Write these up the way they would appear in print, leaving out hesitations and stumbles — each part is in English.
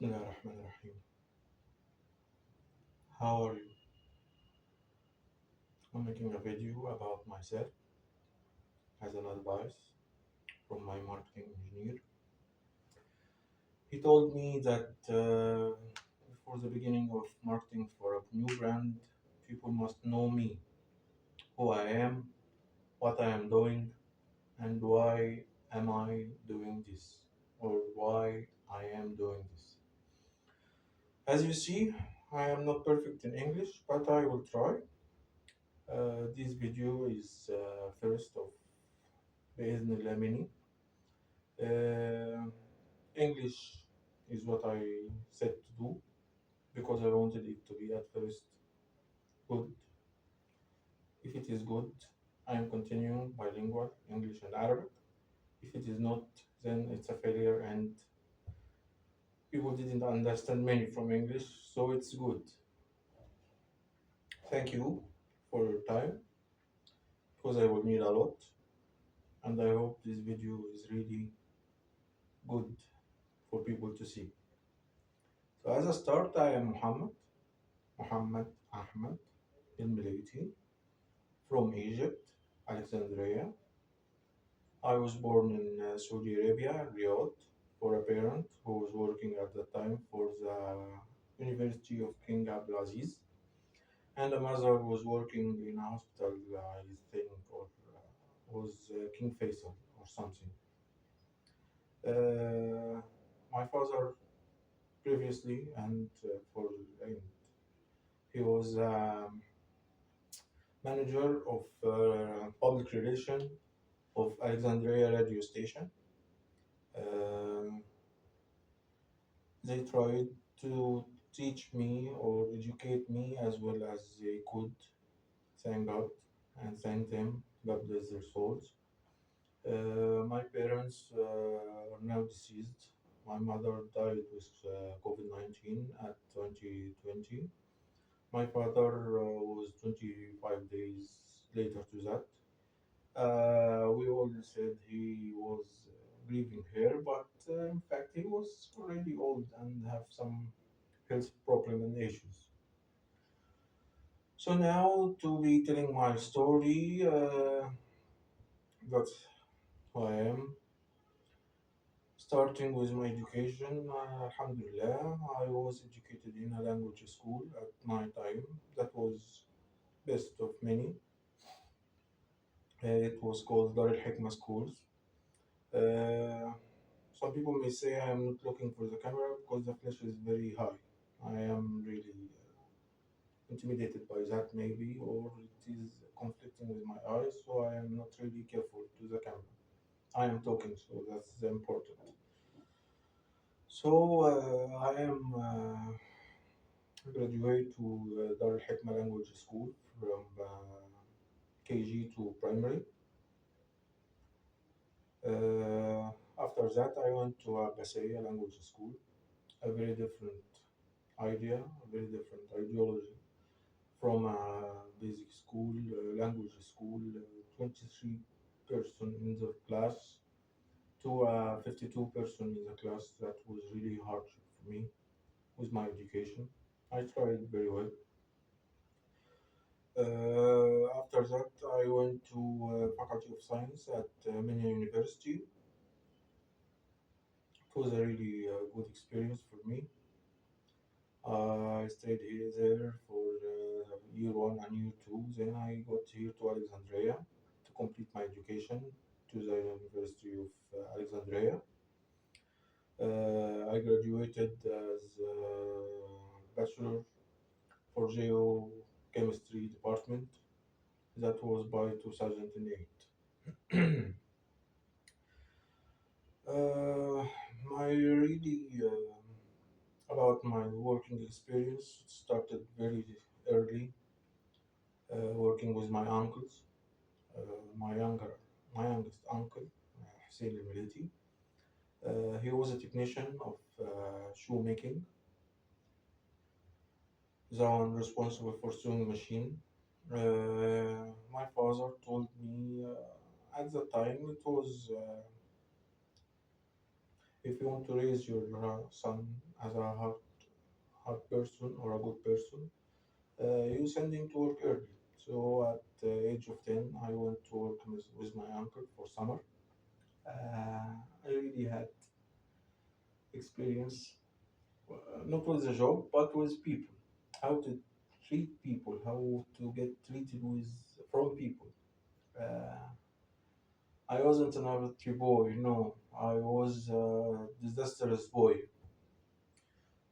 Bismillahirrahmanirrahim. How are you? I'm making a video about myself as an advice from my marketing engineer. He told me that before the beginning of marketing for a new brand, people must know me, who I am, what I am doing, and why am I doing this, or why I am doing this. As you see, I am not perfect in English, but I will try. This video is first of بإذن الله many. Uh, English is what I said to do because I wanted it to be at first good. If it is good, I am continuing bilingual English and Arabic. If it is not, then it's a failure and people didn't understand many from English, so it's good. Thank you for your time because I will need a lot, and I hope this video is really good for people to see. So as a start, I am Muhammad Ahmed al from Egypt, Alexandria. I was born in Saudi Arabia, Riyadh, for a parent who was working at the time for the University of King Abdulaziz, and a mother who was working in a hospital, I think, or was King Faisal or something. My father previously, and he was manager of public relation of Alexandria radio station. Um, they tried to teach me or educate me as well as they could. Thank God and thank them. God bless their souls. My parents are now deceased. My mother died with COVID-19 at 2020. My father was 25 days later to that. We all said he was grieving her, but in fact he was already old and have some health problem and issues. So now to be telling my story, that's who I am. Starting with my education, Alhamdulillah, I was educated in a language school at my time. That was best of many. It was called Dar al Hikmah Schools. Uh, some people may say I am not looking for the camera because the flash is very high. I am really intimidated by that, maybe, or it is conflicting with my eyes, so I am not really careful to the camera. I am talking, so that's important. So I am graduate to Dar al Hikmah Language School from KG to primary. After that, I went to a Basaya language school, a very different idea, a very different ideology from a basic school, language school, 23 person in the class to a 52 person in the class. That was really hard for me with my education. I tried very well. After that, I went to Faculty of Science at Mania University. It was a really good experience for me. I stayed here there for year one and year two. Then I got here to Alexandria to complete my education to the University of Alexandria. I graduated as bachelor for geochemistry department. That was by 2008. My really about my working experience started very early, working with my uncles. My youngest uncle, Hussein al he was a technician of shoemaking, the one responsible for sewing machine. My father told me at the time it was If you want to raise your son as a hard person or a good person, you send him to work early. So at the age of 10, I went to work with my uncle for summer. I really had experience, not with the job, but with people. How to treat people, how to get treated with from people. Uh, I wasn't an arbitrary boy, no. I was a disastrous boy.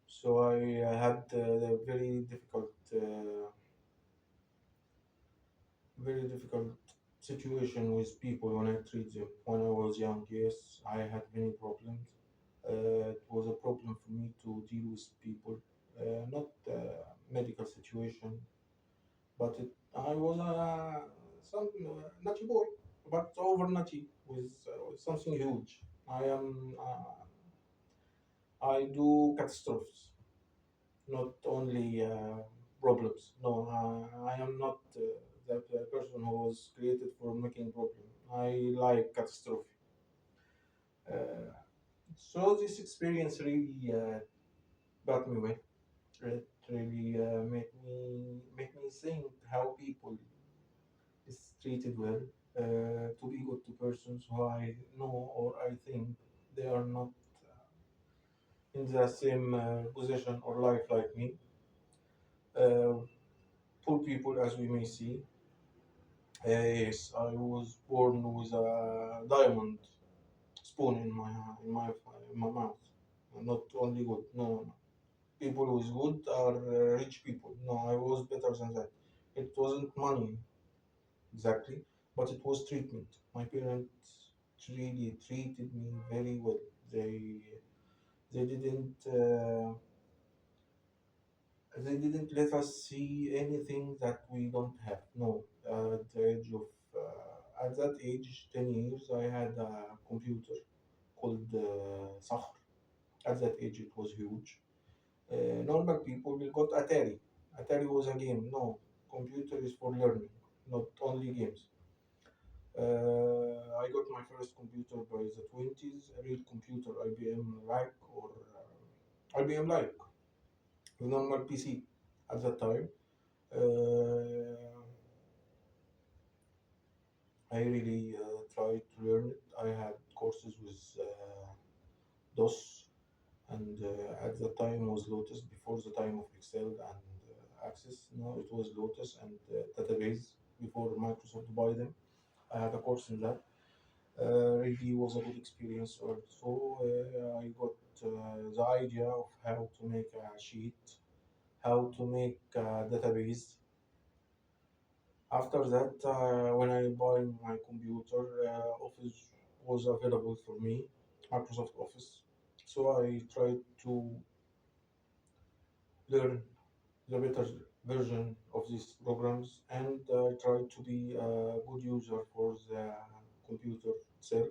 So I had a very difficult situation with people when I treat them. When I was young, yes, I had many problems. It was a problem for me to deal with people, not medical situation, but I was some nutty boy, but over nutty with something huge. I do catastrophes, not only problems. No, I am not that person who was created for making problems. I like catastrophe. Uh, so this experience really got me well. It really made me think how people is treated well. To be good to persons who I know or I think they are not in the same position or life like me. Uh, Poor people, as we may see. Yes, I was born with a diamond spoon in my mouth. Not only good. No, no, no. People who is good are rich people. No, I was better than that. It wasn't money exactly, but it was treatment. My parents really treated me very well. They didn't let us see anything that we don't have. No, at that age, 10 years, I had a computer called Sakhr. At that age, it was huge. Normal people will got Atari. Atari was a game. No, computer is for learning, not only games. I got my first computer by the 20s, a real computer, IBM like or IBM like, the normal PC at that time. Uh, I really tried to learn it. I had courses with DOS, and at the time was Lotus before the time of Excel and Access. No, it was Lotus and database before Microsoft buy them. I had a course in that. Really was a good experience. Also, I got the idea of how to make a sheet, how to make a database. After that, when I buy my computer, Office was available for me, Microsoft Office. So I tried to learn the better version of these programs, and I tried to be a good user for the computer itself,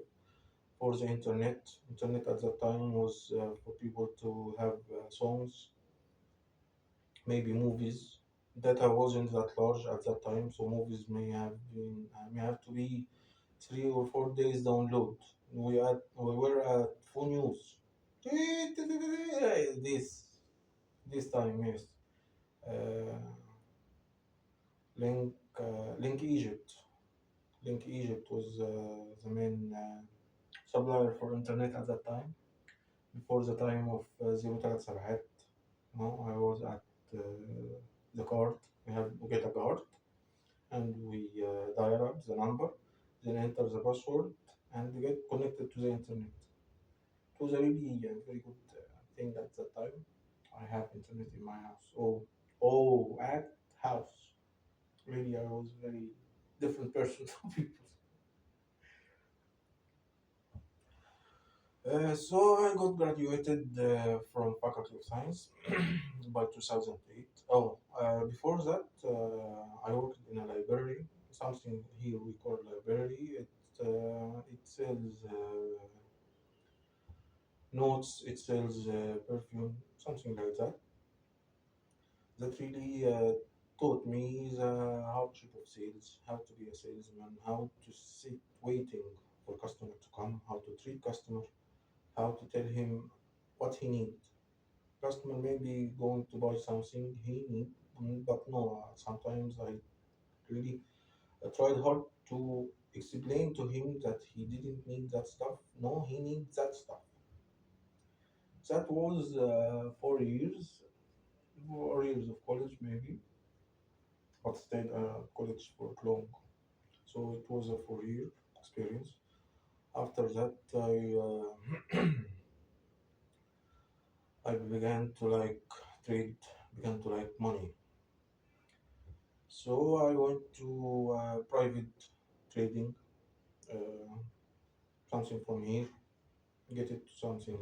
for the internet. Internet at that time was for people to have songs, maybe movies. Data wasn't that large at that time, so movies may have to be 3 or 4 days download. We were at phone use. This time, yes. Uh, Link Egypt. Link Egypt was the main supplier for internet at that time. Before the time of Zero Talat Sabahat, no, I was at uh, the card. We get a card and we dial up the number, then enter the password and get connected to the internet. It was a really very good thing at that time. I have internet in my house. Oh, at house. Really, I was very different person from people. So I got graduated from Faculty of Science by 2008. Oh, before that, I worked in a library, something here we call library. It sells notes, it sells perfume, something like that. That really taught me the hardship of sales, how to be a salesman, how to sit waiting for customer to come, how to treat customer, how to tell him what he needs. Customer may be going to buy something he need, but no, sometimes I really tried hard to explain to him that he didn't need that stuff. No, he needs that stuff. That was 4 years, 4 years of college maybe, but stayed college for long. So it was a 4 year experience. After that, I began to like trade, began to like money. So I went to private trading, uh, something from here, get it to something,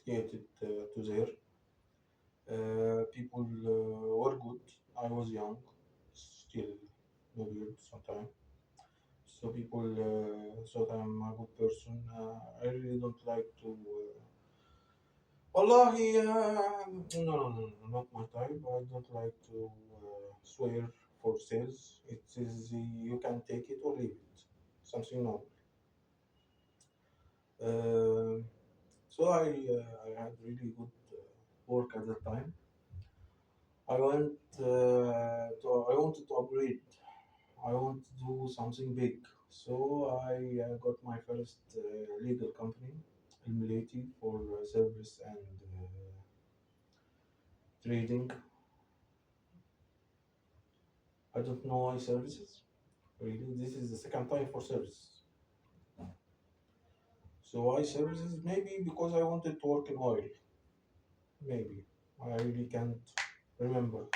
get it to there. People were good. I was young, still no beard sometimes. So people thought I'm a good person. I really don't like to. Wallahi, no, no, no, no, not my type. I don't like to swear for sales. It is you can take it or leave it. Something no. Uh, so I had really good work at that time. I wanted to upgrade. I want to do something big. So I got my first legal company, Ltd, for service and trading. I don't know why services. Really, this is the second time for services. So why services? Maybe because I wanted to work in oil. Maybe I really can't remember.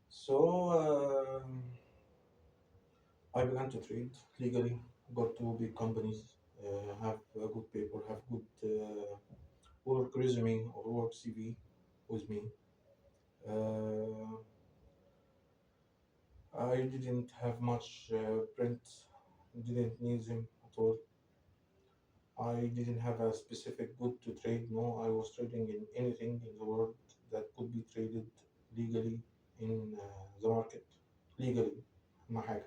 So I began to trade legally. Got to big companies, have a good paper, have good work resume or work CV with me. Uh, I didn't have much print, didn't need them at all. I didn't have a specific good to trade. No, I was trading in anything in the world that could be traded legally in the market. Legally, ما حاجة.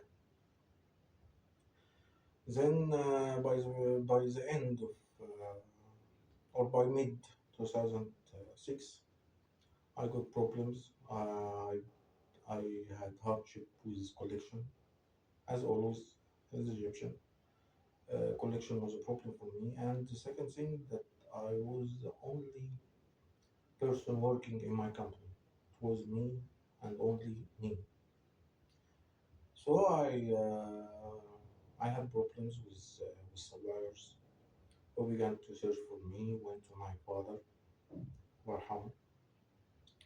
Then by the end of or by mid 2006, I got problems. I had hardship with collection, as always, as Egyptian. Collection was a problem for me, and the second thing that I was the only person working in my company. It was me and only me. So I had problems with suppliers who began to search for me. Went to my father, Warham,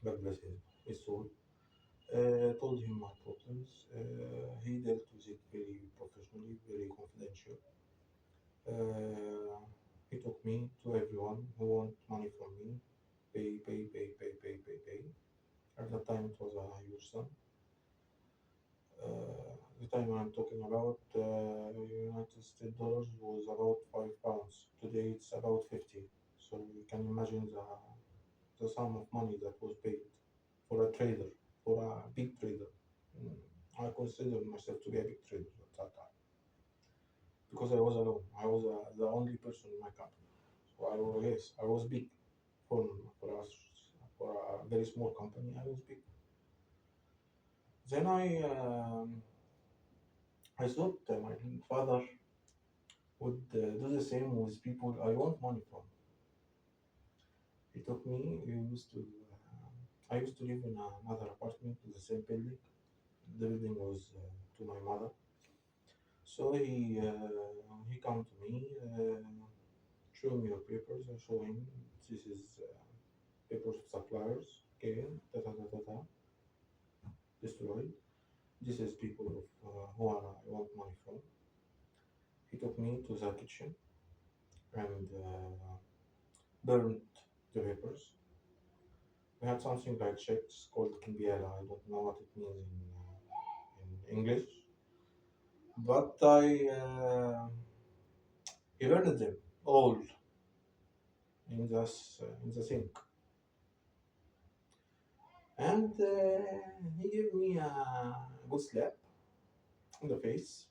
God bless his soul. Told him my problems. He dealt with it very professionally, very confidential. Uh, he took me to everyone who want money from me. Pay, pay, pay, pay, pay, pay, pay. At that time, it was a huge sum. The time I'm talking about, United States dollars was about £5. Today it's about 50. So you can imagine the sum of money that was paid for a trader, for a big trader. Mm, I consider myself to be a big trader at that time because I was alone. I was the only person in my company. So I was big for us for a very small company. I was big. Then I thought my father would do the same with people I want money from. He took me. I used to live in another apartment in the same building. The building was to my mother. So he come to me, show me your papers. I show him this is papers of suppliers. Okay, da da da da da. Destroyed. This is people of who I want money from. He took me to the kitchen and burned the papers. We had something like checks called Kimbiela. I don't know what it means in English, but he burned them all in the sink, and he gave me a good slap on the face.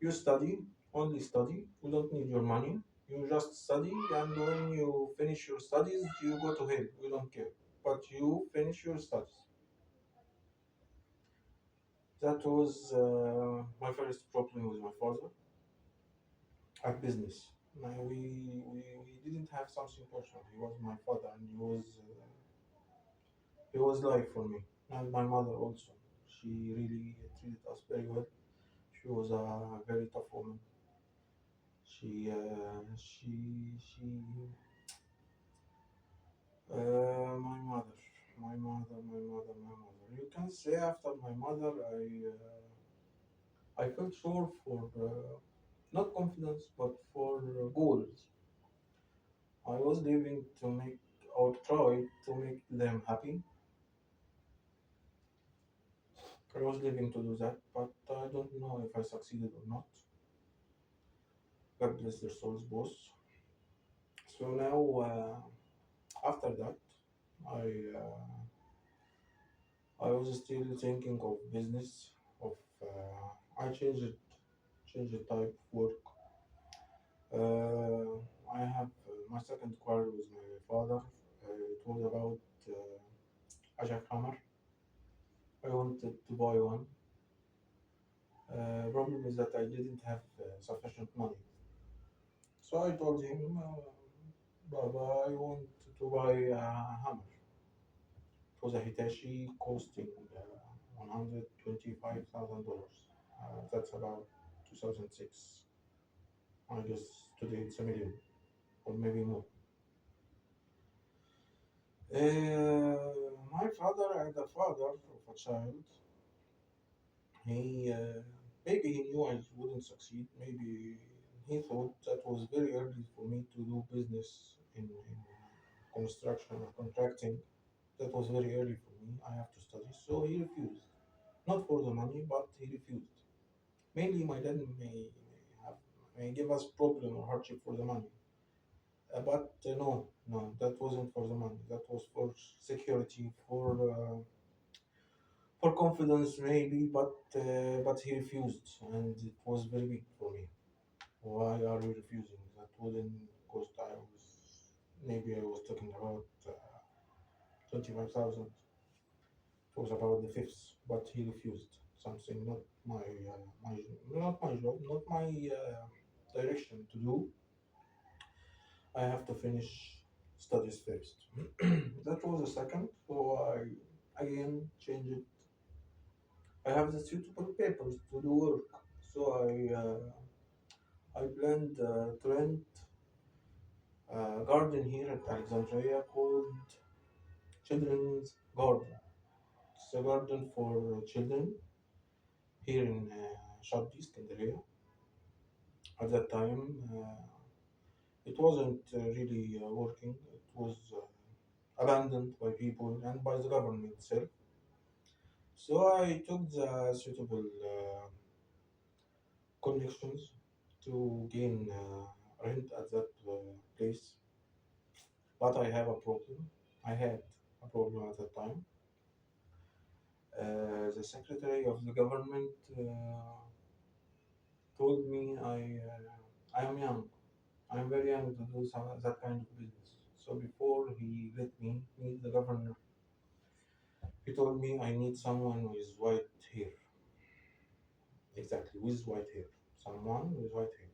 You study only study. We don't need your money. You just study, and when you finish your studies, you go to hell. We don't care. But you finish your studies. That was my first problem with my father at business. Now, we didn't have something personal. He was my father, and he was life for me. And my mother also. She really treated us very well. She was a very tough woman. My mother, my mother. You can say after my mother, I felt sure for not confidence, but for goals. I was living to make or try to make them happy. I was living to do that, but I don't know if I succeeded or not. God bless their souls, both. So now, after that, I I was still thinking of business. Of I changed the type of work. I have my second quarrel with my father. It was about a jackhammer. I wanted to buy one. Problem is that I didn't have sufficient money. So I told him, Baba, I want to buy a hammer. It was a Hitachi costing $125,000. That's about 2006. I guess today it's a million or maybe more. My father and the father of a child, he maybe he knew I wouldn't succeed. Maybe he thought that was very early for me to do business in construction or contracting. That was very early for me. I have to study, so he refused. Not for the money, but he refused. Mainly, my dad have may give us problem or hardship for the money. But no, no, that wasn't for the money. That was for security, for confidence maybe. But he refused, and it was very big for me. Why are you refusing? That wouldn't cost. I was talking about 25,000. It was about the fifth, but he refused. Something not my job, not my direction to do. I have to finish studies first. That was the second. So I again changed it. I have the suitable papers to do work. So I planned to rent a garden here at Alexandria called Children's Garden. It's a garden for children here in Shabdi, Skandaria. At that time, it wasn't really working. It was abandoned by people and by the government itself. So I took the suitable connections to gain rent at that place. But I have a problem. I had a problem at that time. The secretary of the government told me I am young. I am very young to do that kind of business. So before he let me meet the governor, he told me I need someone with white hair. Exactly, with white hair. Someone with white hair.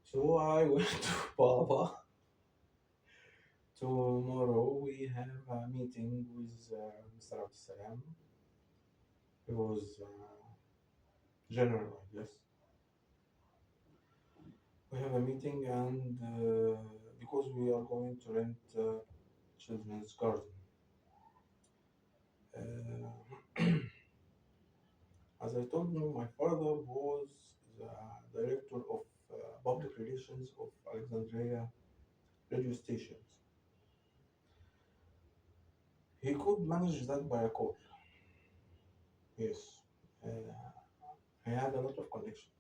So I went to Baba. Tomorrow we have a meeting with Mr. Abdul Salam. He was general, I guess. We have a meeting, and because we are going to rent children's garden. Uh, as I told you, my father was the director of public relations of Alexandria radio stations. He could manage that by a call. Yes, he had a lot of connection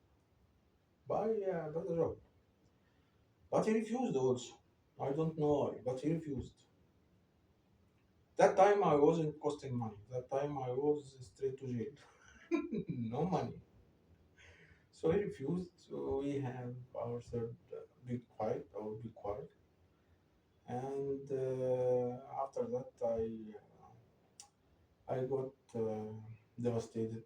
by the job. But he refused also. I don't know why, but he refused. That time I wasn't costing money. That time I was straight to jail. No money. So he refused. So we have our third big fight, our big quarrel, and after that, I got devastated.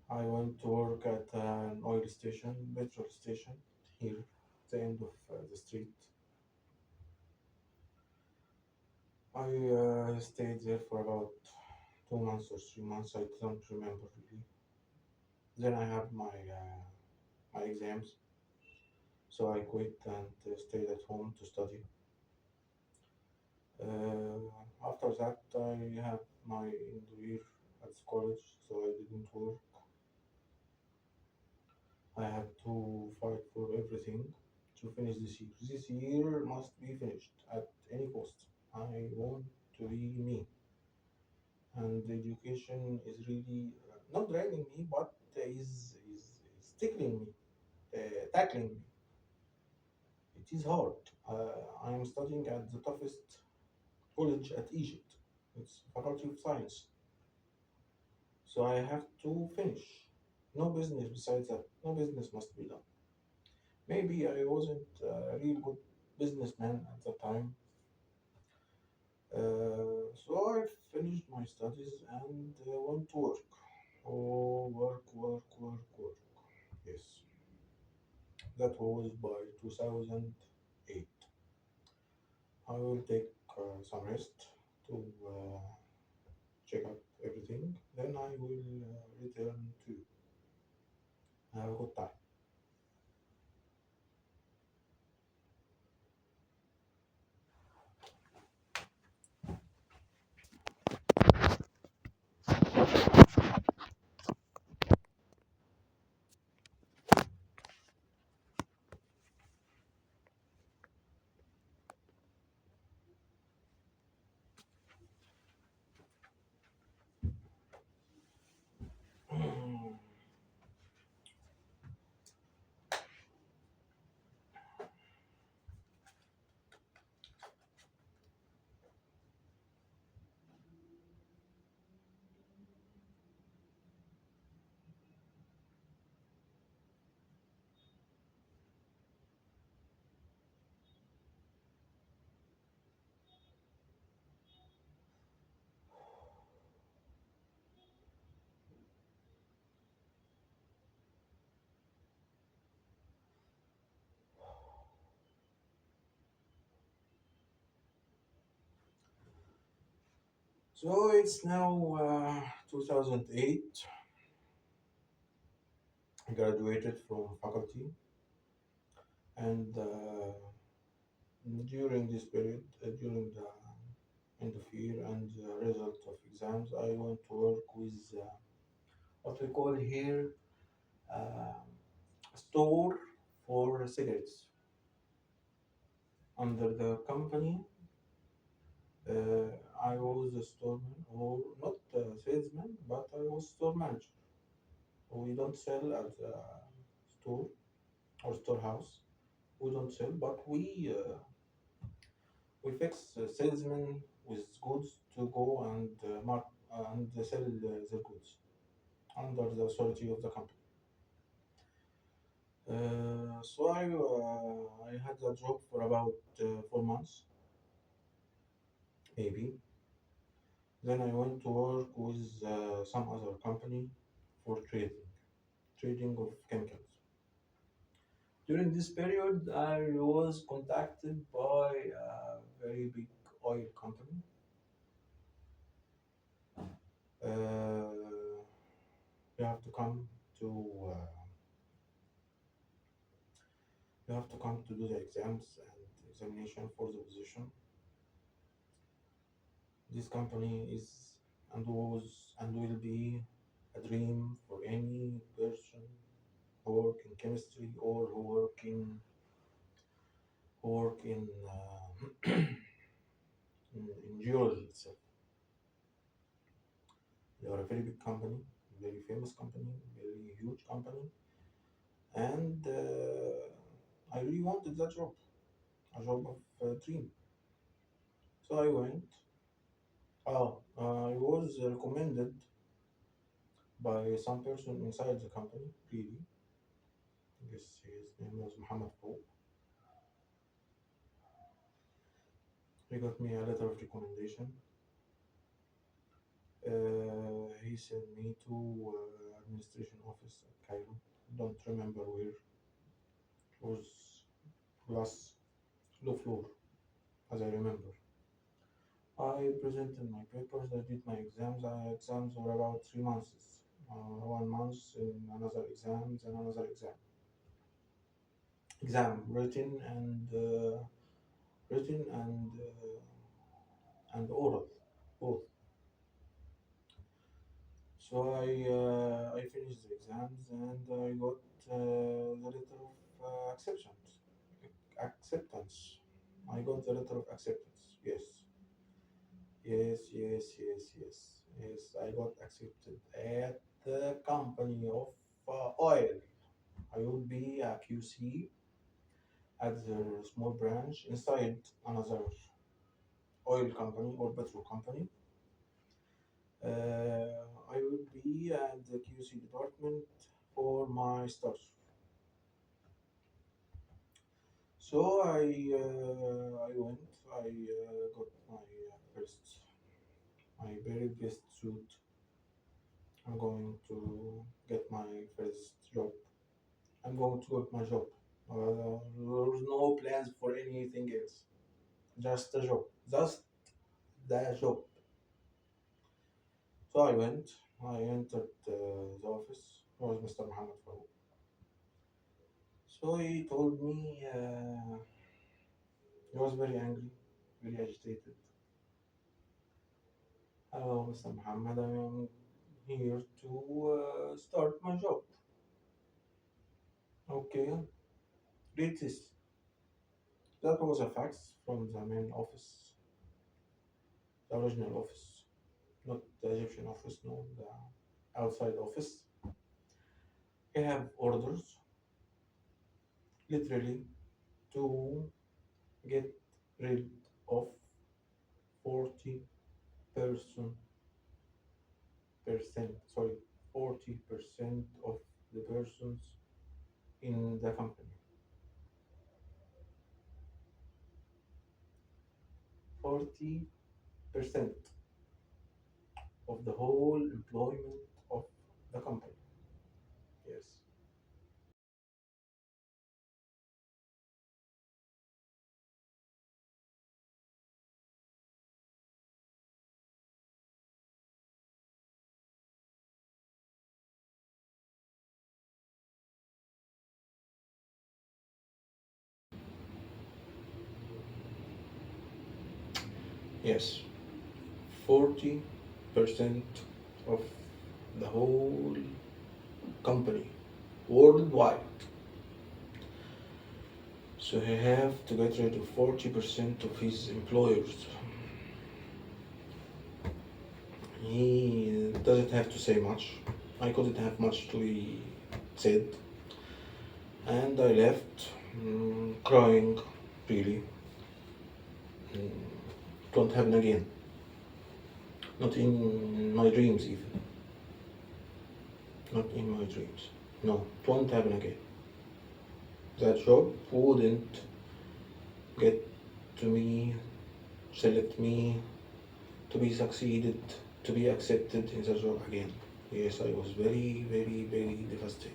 I went to work at an oil station, petrol station, here at the end of the street. I stayed there for about 2 months or 3 months. I don't remember really. Then I have my exams, so I quit and stayed at home to study. After that, I have my end year at college, so I didn't work. I had to fight for everything to finish this year. This year must be finished at any cost. I want to be me, and education is really not draining me, but is tickling me, tackling me. It is hard. I am studying at the toughest college at Egypt. It's Faculty of Science, so I have to finish. No business besides that. No business must be done. Maybe I wasn't a real good businessman at the time. So I finished my studies and went to work. Oh, work, work, work, work. Yes, that was by 2008. I will take some rest to check up everything. Then I will return to you. Have a good time. So it's now 2008. I graduated from faculty, and during this period, during the end of year and the result of exams, I went to work with what we call here uh, store for cigarettes under the company. Uh, I was a storeman, or not a salesman, but I was store manager. We don't sell at the store or storehouse. We don't sell, but we fix salesmen with goods to go and and sell their goods under the authority of the company. So I had that job for about 4 months, maybe. Then I went to work with some other company for trading of chemicals. During this period, I was contacted by a very big oil company. Uh, you have to come to uh, you have to come to do the exams and examination for the position. This company is and was and will be a dream for any person who work in chemistry or who work in geology itself. They are a very big company, very famous company, very huge company, and I really wanted that job, a job of dream. So I went. I was recommended by some person inside the company, really. I guess his name was Muhammad Fouq. He got me a letter of recommendation. He sent me to administration office at Cairo. Don't remember where. It was glass, low floor, as I remember. I presented my papers. I did my exams. Exams were about 3 months. 1 month in another exam, then another exam. Exam written and oral, both. So I finished the exams and I got the letter of acceptance. Acceptance. I got the letter of acceptance. Yes, yes. Yes, I got accepted at the company of oil. I will be a QC at the small branch inside another oil company or petrol company. I will be at the QC department for my start. So I went. I got my very best suit. I'm going to get my first job. I'm going to get my job. There's no plans for anything else. Just a job. Just the job. So I went. I entered the office. It was Mr. Muhammad Farouk. So he told me he was very angry, very agitated. Hello, Mr. Muhammad. I am here to start my job. Okay, read this. That was a fax from the main office, the original office, not the Egyptian office, no, the outside office. He have orders, literally, to get rid of 40% sorry, 40% of the persons in the company. 40% of the whole employment of the company. Yes. Yes. 40% of the whole company worldwide. So he have to get rid of 40% of his employers. He doesn't have to say much. I couldn't have much to be said. And I left crying, really. Mm, it won't happen again. Not in my dreams, even. Not in my dreams. No, it won't happen again. That job wouldn't get to me, select me, to be succeeded, to be accepted in the job again. Yes, I was very devastated.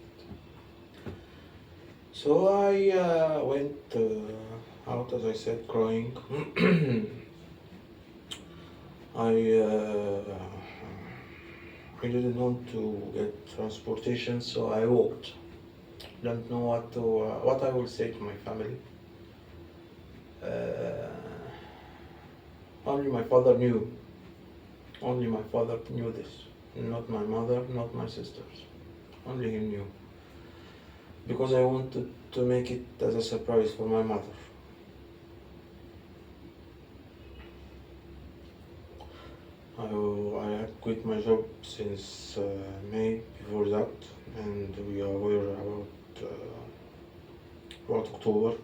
So I went out, as I said, crying. I I didn't want to get transportation, so I walked. Don't know what I will say to my family. Uh, only my father knew. Only my father knew this. Not my mother, not my sisters. Only he knew. Because I wanted to make it as a surprise for my mother. I had quit my job since May before that, and were about October.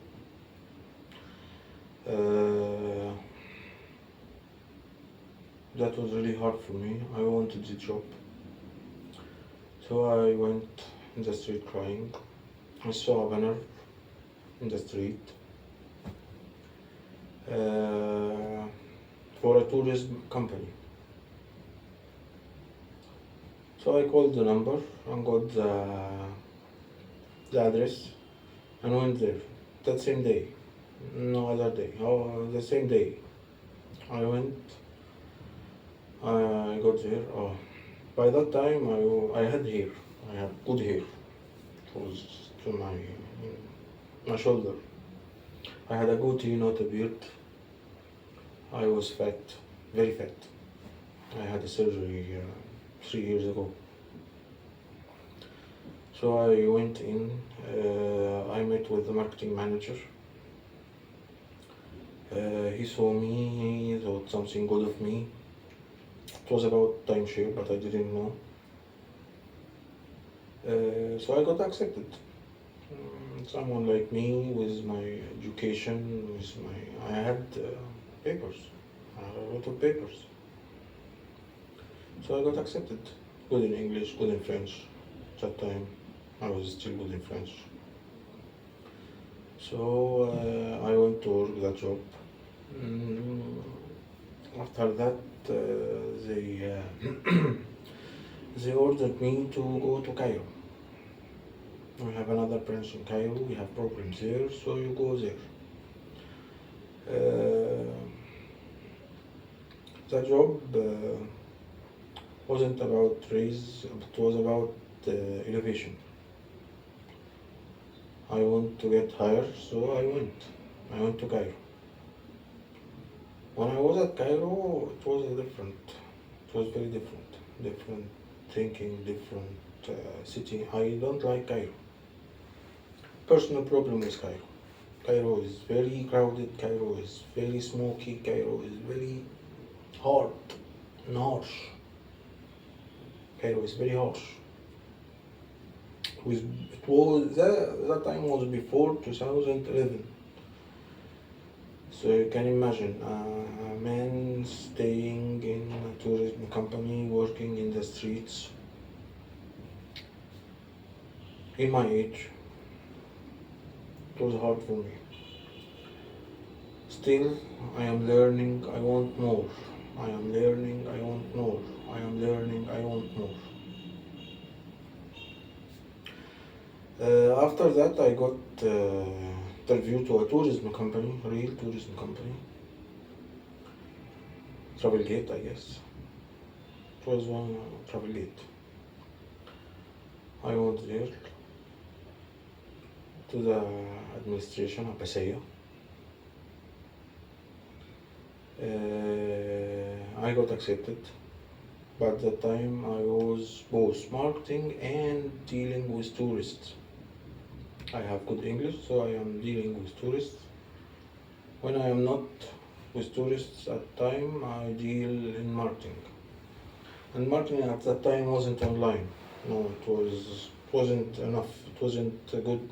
Uh, that was really hard for me. I wanted the job. So I went in the street crying. I saw a banner in the street uh, for a tourism company. So I called the number and got the address and went there that same day. No other day. Oh, the same day. I went. I got there. Oh, by that time I had hair. I had good hair. It was to my shoulder. I had a goatee, not a beard. I was fat, very fat. I had a surgery 3 years ago. So I went in. I met with the marketing manager. He saw me. He thought something good of me. It was about timeshare, but I didn't know. So I got accepted. Someone like me with my education, I had papers, a lot of papers. So I got accepted. Good in English, good in French. At that time, I was still good in French. So I went to work that job. After that, they ordered me to go to Cairo. We have another branch in Cairo. We have problems there, so you go there. The job wasn't about raise, it was about elevation. I want to get higher, so I went. I went to Cairo. When I was at Cairo, it was different. It was very different. Different thinking, different city. I don't like Cairo. Personal problem with Cairo. Cairo is very crowded. Cairo is very smoky. Cairo is very hard and harsh. Cairo is very harsh. It was that time was before 2011. So you can imagine a man staying in a tourism company, working in the streets. In my age, it was hard for me. Still, I am learning, I want more. I am learning, I want more. I am learning, I want more. After that, I got interview to a tourism company, a real tourism company. Travelgate, I guess. It was one Travelgate. I went there to the administration, Abbasiyya. I got accepted, but at that time I was both marketing and dealing with tourists. I have good English, so I am dealing with tourists. When I am not with tourists at time, I deal in marketing. And marketing at that time wasn't online. No, it wasn't enough. It wasn't a good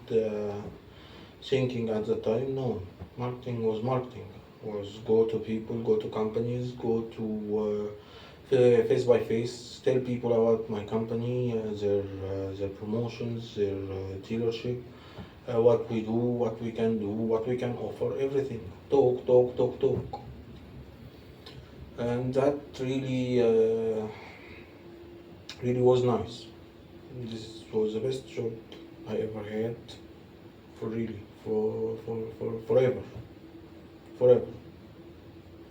thinking at the time. No, marketing was marketing. Was go to people, go to companies, go to face by face, tell people about my company, their promotions, their dealership, what we do, what we can do, what we can offer, everything. Talk, talk, talk, talk. And that really was nice. This was the best job I ever had, for really, for forever, forever.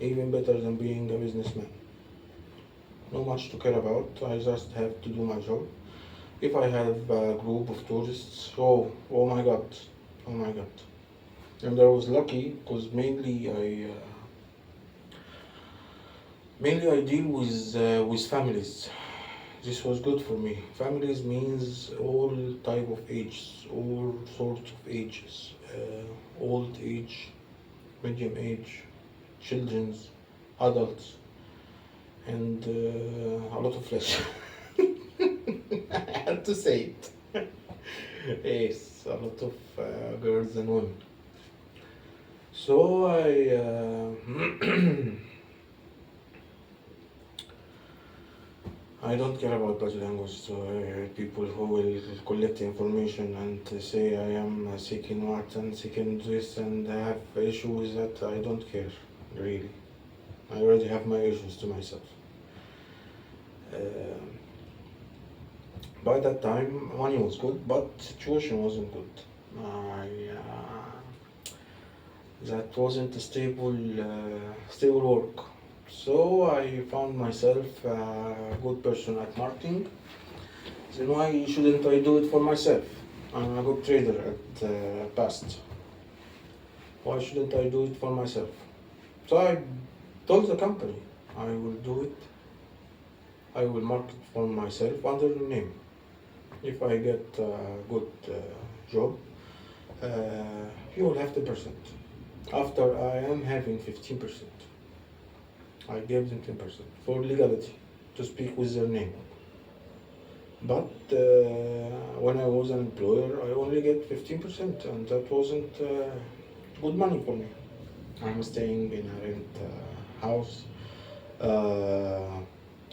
Even better than being a businessman. Not much to care about, I just have to do my job. If I have a group of tourists, oh my god, oh my god. And I was lucky because mainly I deal with families. This was good for me. Families means all type of ages, all sorts of ages, old age, medium age, children's, adults, and a lot of flesh. I had to say it. Yes, a lot of girls and women. So I don't care about body language. So people who will collect information and say I am seeking what and seeking this and have issue with that. I don't care, really. I already have my issues to myself. Uh, by that time, money was good, but situation wasn't good. That wasn't a stable work. So I found myself a good person at marketing. Then why shouldn't I do it for myself? I'm a good trader at past. Why shouldn't I do it for myself? So I told the company I will do it. I will market for myself under the name. If I get a good job, uh, you will have 10%. After I am having 15%, I gave them 10% for legality to speak with their name. But when I was an employer, I only get 15%, and that wasn't good money for me. I'm staying in a rent house.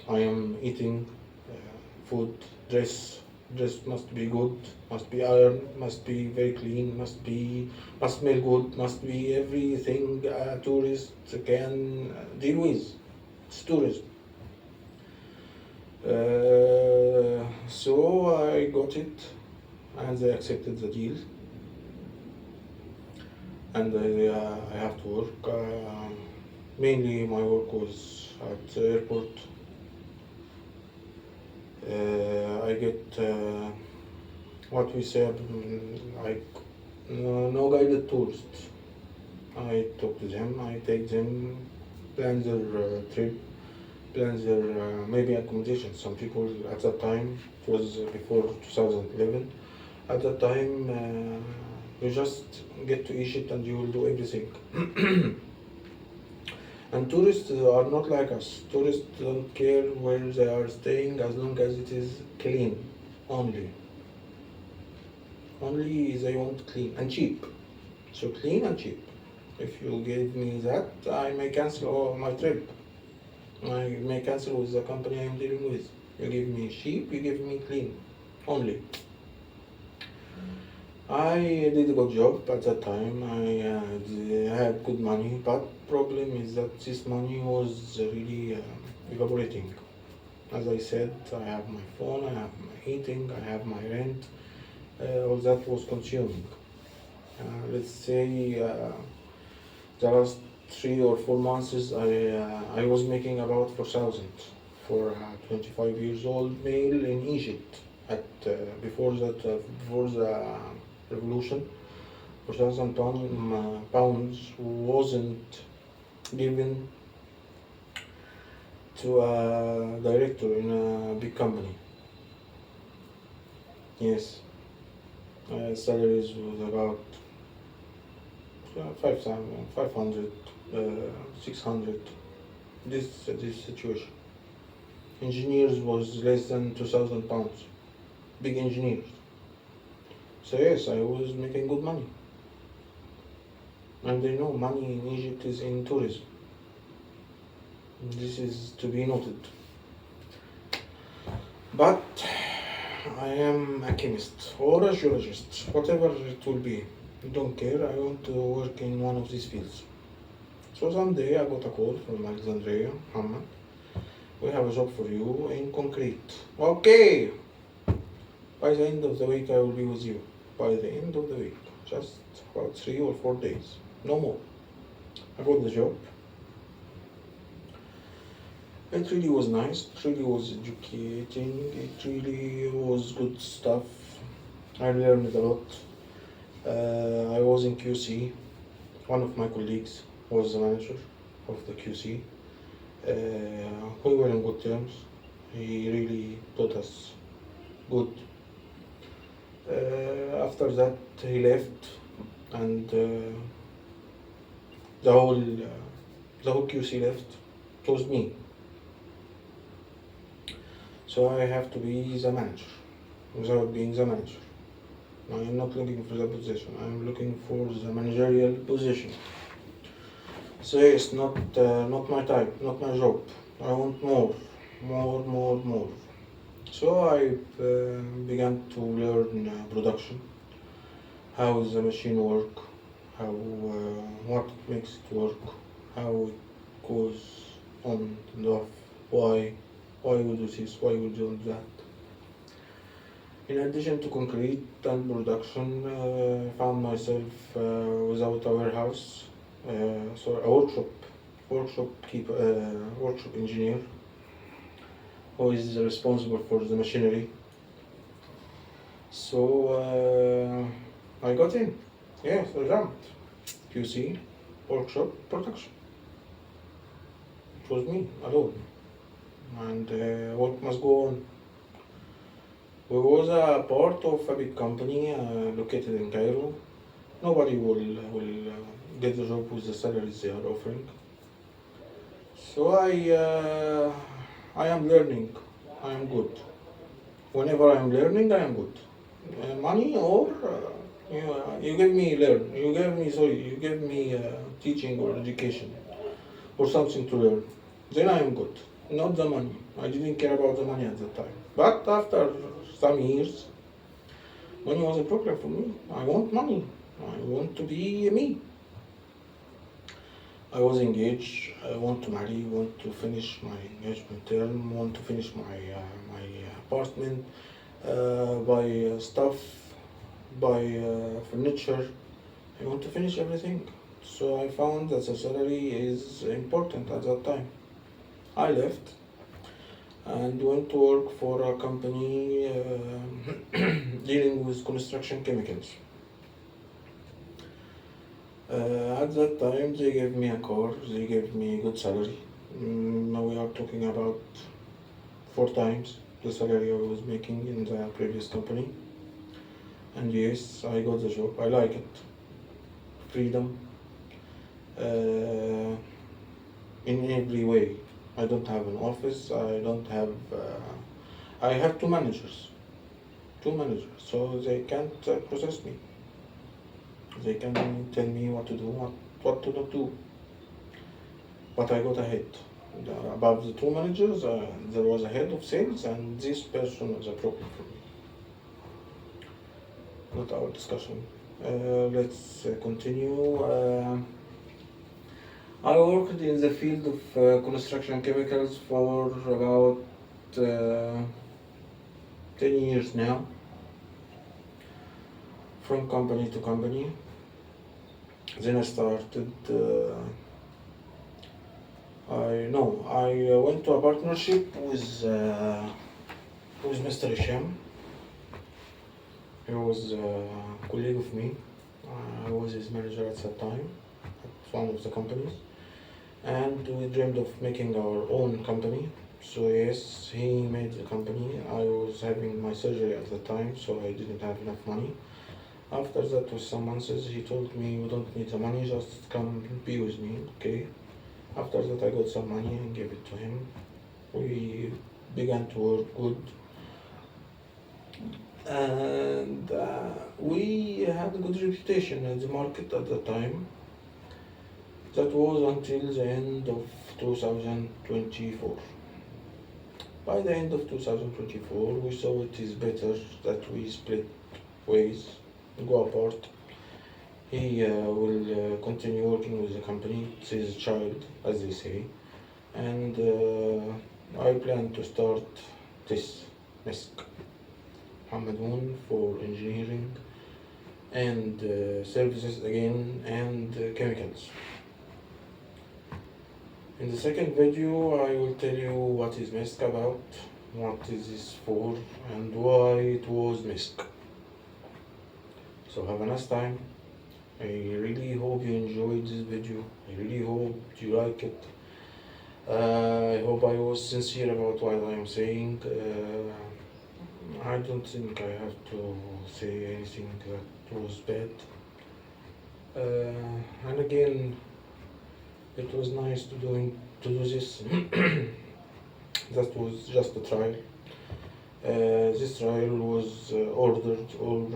I am eating food, dress. Dress must be good, must be ironed, must be very clean, must smell good, must be everything a tourist can deal with. It's tourism. So I got it, and they accepted the deal, and I have to work. Mainly, my work was at the airport. I get what we say like no guided tourists. I talk to them. I take them, plan their trip, plan their maybe accommodation. Some people at that time, it was before 2011. At that time, you just get to Egypt and you will do everything. And tourists are not like us. Tourists don't care where they are staying as long as it is clean only. Only they want clean and cheap. So clean and cheap. If you give me that, I may cancel my trip. I may cancel with the company I am dealing with. You give me cheap, you give me clean. Only. I did a good job at that time. I had good money, but problem is that this money was really evaporating. As I said, I have my phone, I have my heating, I have my rent. All that was consuming. Let's say the last 3 or 4 months, I was making about 4,000 for a 25 years old male in Egypt. At before before the revolution, 4,000 pounds wasn't given to a director in a big company. Yes, salaries was about 5,000, 500, 600. This situation. Engineers was less than 2,000 pounds. Big engineers. So yes, I was making good money. And they know money in Egypt is in tourism. This is to be noted. But I am a chemist or a geologist, whatever it will be. I don't care, I want to work in one of these fields. So someday I got a call from Alexandria, Muhammad. We have a job for you in concrete. Okay! By the end of the week I will be with you. By the end of the week. Just about 3 or 4 days. No more. I got the job. It really was nice, it really was educating, it really was good stuff. I learned a lot. I was in QC. One of my colleagues was the manager of the QC. We were in good terms. He really taught us good. After that, he left, and the whole QC left. It was me. So I have to be the manager without being the manager. I am not looking for the position. I am looking for the managerial position. So it's not my type, not my job. I want more. more. So I began to learn production, how the machine work, how what makes it work, how it goes on and off, why we do this, why we do that. In addition to concrete and production, I found myself without a warehouse, so a workshop engineer who is responsible for the machinery. So I got in. Yes, I jumped. QC, workshop, production. It was me alone, and work must go on. We was a part of a big company located in Cairo. Nobody will get the job with the salaries they are offering. So I am learning. I am good. Whenever I am learning, I am good. Money or you give me learn. You give me teaching or education or something to learn. Then I am good. Not the money. I didn't care about the money at that time. But after some years, money was a problem for me. I want money. I want to be me. I was engaged. I want to marry. Want to finish my engagement term. Want to finish my apartment. Buy stuff. Buy furniture. I want to finish everything. So I found that the salary is important at that time. I left and went to work for a company dealing with construction chemicals. At that time, they gave me a car, they gave me good salary. Now we are talking about 4 times the salary I was making in the previous company. And yes, I got the job. I like it. Freedom in every way. I don't have an office. I have two managers, so they can't process me. They can tell me what to do, what to not do. But I got ahead. Above the two managers, there was a head of sales, and this person was a problem for me. Not our discussion. Let's continue. I worked in the field of construction chemicals for about 10 years now, from company to company. Then I started, I went to a partnership with Mr. Hisham. He was a colleague of me. I was his manager at that time, at one of the companies. And we dreamed of making our own company. So yes, he made the company. I was having my surgery at the time, so I didn't have enough money. After that, with some months, he told me, "You don't need the money, just come be with me." Okay. After that, I got some money and gave it to him. We began to work good, and we had a good reputation in the market at the time. That was until the end of 2024. By the end of 2024, we saw it is better that we split ways, go apart. He will continue working with the company, it's his child, as they say, and I plan to start this MESC Hamadoun for engineering and services again and chemicals. In the second video, I will tell you what is MESC about, what is this for, and why it was MESC. So have a nice time. I really hope you enjoyed this video. I really hope you like it. I hope I was sincere about what I am saying. I don't think I have to say anything that was bad. And again, it was nice to do this. That was just a trial. This trial was ordered or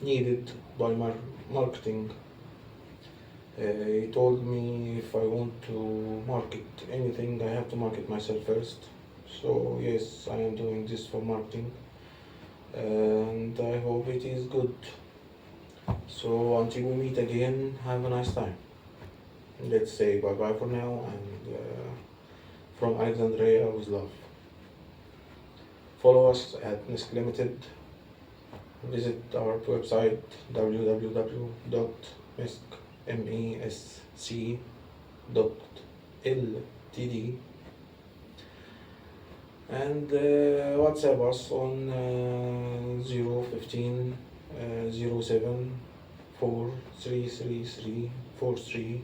needed by marketing He told me if I want to market anything, I have to market myself first. So yes, I am doing this for marketing, and I hope it is good. So until we meet again, have a nice time. Let's say bye bye for now, and from Alexandria with love. Follow us at MESC Ltd. Visit our website www.mesc.ltd, and WhatsApp us on 015 07 4333343.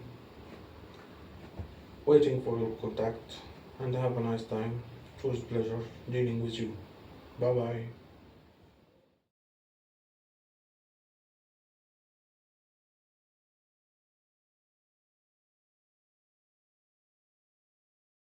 Waiting for your contact, and have a nice time. It was a pleasure dealing with you. Bye bye.